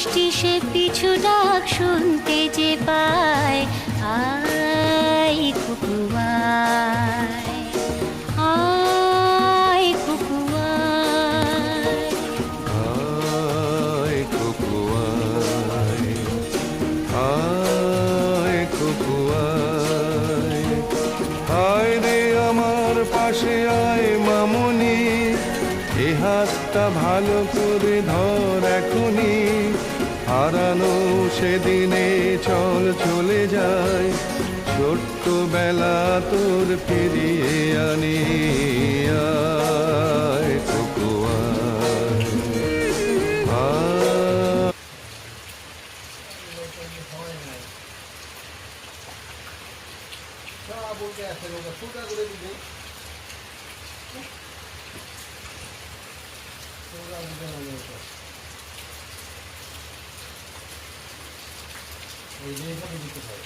মিষ্টি সে পিছু ডাক শুনতে যে পায়, আয় কুকু আয়, আয় কুকু আয়। আয় কুকু আয়, আয় কুকু আয়, আয় রে আমার পাশে আয় মামুনি, এ হাতটা ভালো করে ধর এখনি, হারানো সেদিনে চল চলে যায়, ছোট্ট বেলা তোর ফিরিয়ে আনি, আয় কুকু আয়, আয়। ওই যে এখানে দিতে হয়